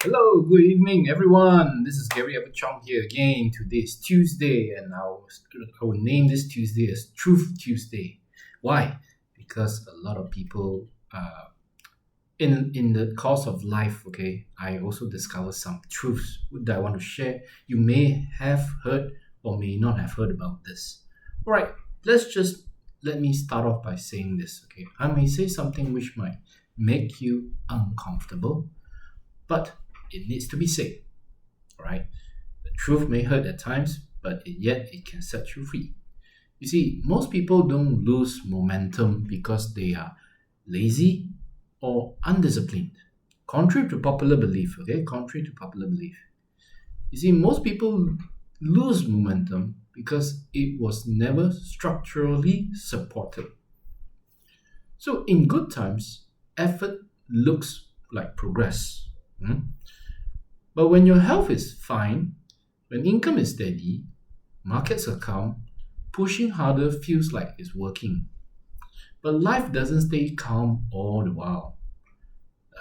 Hello, good evening, everyone. This is 𝗪𝗵𝘁 here again. Today is Tuesday, and I will name this Tuesday as Truth Tuesday. Why? Because a lot of people, in the course of life, okay, I also discover some truths that I want to share. You may have heard or may not have heard about this. All right, let me start off by saying this. Okay, I may say something which might make you uncomfortable, but it needs to be said. All right, the truth may hurt at times, but yet it can set you free. You see, most people don't lose momentum because they are lazy or undisciplined. Contrary to popular belief, okay? Contrary to popular belief. You see, most people lose momentum because it was never structurally supported. So in good times, effort looks like progress. But when your health is fine, when income is steady, markets are calm, pushing harder feels like it's working. But life doesn't stay calm all the while.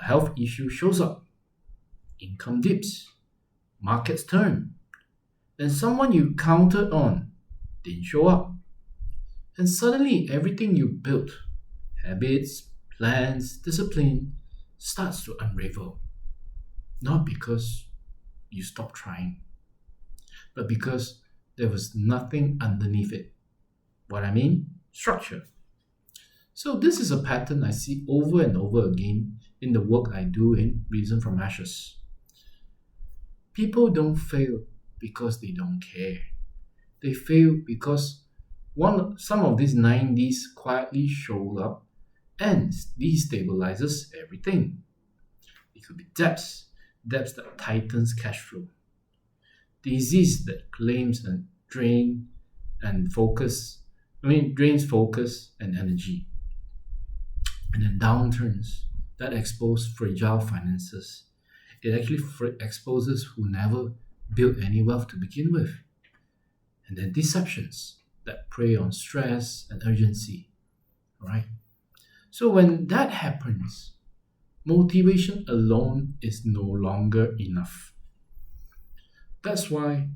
A health issue shows up, income dips, markets turn, and someone you counted on didn't show up. And suddenly everything you built, habits, plans, discipline, starts to unravel. Not because you stopped trying, but because there was nothing underneath it. What I mean? Structure. So this is a pattern I see over and over again in the work I do in Reason from Ashes. People don't fail because they don't care. They fail because some of these 9Ds quietly show up and destabilizes everything. It could be debts that tightens cash flow, disease that claims and drains focus and energy, and then downturns that expose fragile finances. It actually exposes who never built any wealth to begin with, and then deceptions that prey on stress and urgency. Right? So when that happens, motivation alone is no longer enough. That's why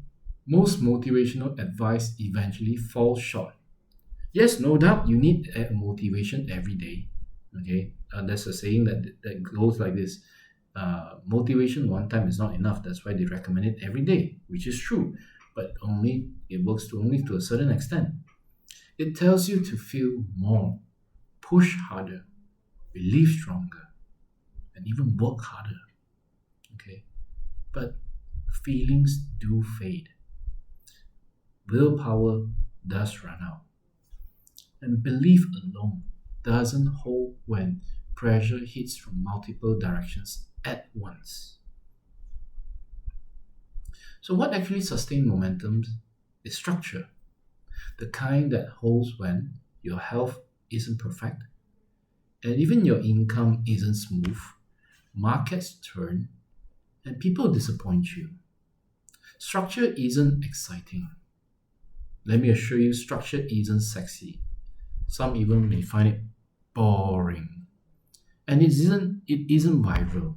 most motivational advice eventually falls short. Yes, no doubt you need motivation every day. Okay, there's a saying that goes like this: motivation one time is not enough. That's why they recommend it every day, which is true, but it works only to a certain extent. It tells you to feel more, push harder, believe stronger, and even work harder. Okay, but feelings do fade. Willpower does run out. And belief alone doesn't hold when pressure hits from multiple directions at once. So what actually sustains momentum is structure. The kind that holds when your health isn't perfect and even your income isn't smooth, markets turn, and people disappoint you. Structure isn't exciting. Let me assure you, structure isn't sexy. Some even may find it boring. And it isn't viral.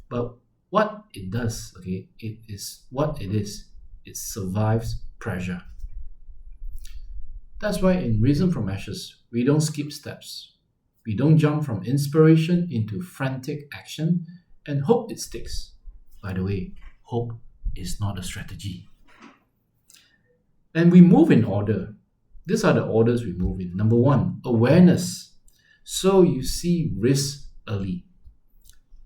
But what it does, okay, it is what it is. It survives pressure. That's why in Reason from Ashes, we don't skip steps. We don't jump from inspiration into frantic action and hope it sticks. By the way, hope is not a strategy. And we move in order. These are the orders we move in. Number 1, awareness. So you see risk early.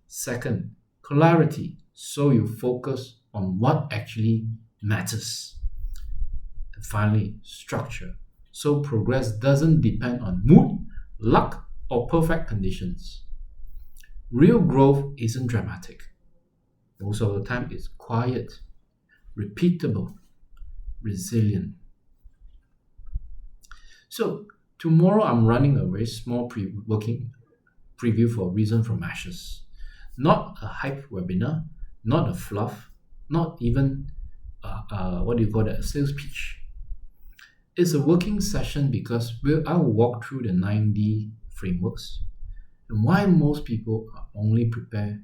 Second, clarity. So you focus on what actually matters. And finally, structure. So progress doesn't depend on mood, luck, or perfect conditions. Real growth isn't dramatic. Most of the time it's quiet, repeatable, resilient. So tomorrow I'm running a very small working preview for Reason from Ashes. Not a hype webinar, not a fluff, not even a sales pitch. It's a working session because I will walk through the 9D frameworks and why most people are only prepared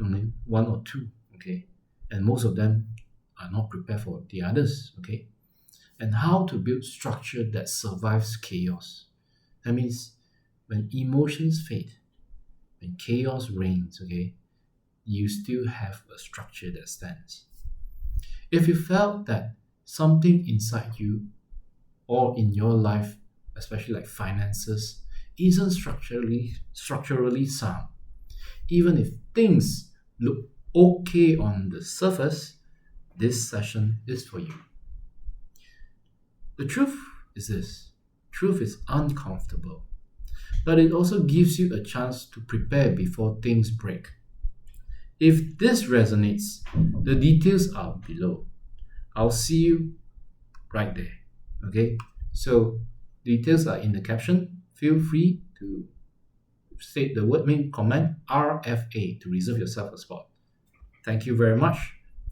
only one or two, okay? And most of them are not prepared for the others, okay? And how to build structure that survives chaos. That means when emotions fade, when chaos reigns, okay, you still have a structure that stands. If you felt that something inside you or in your life, especially like finances, isn't structurally sound, even if things look okay on the surface, this session is for you. The truth is this. Truth is uncomfortable, but it also gives you a chance to prepare before things break. If this resonates, the details are below. I'll see you right there. Okay? So details are in the caption. Feel free to state the word main comment RFA to reserve yourself a spot. Thank you very much.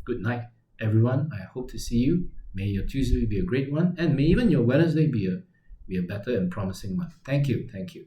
Good night, everyone. I hope to see you. May your Tuesday be a great one, and may even your Wednesday be a better and promising one. Thank you. Thank you.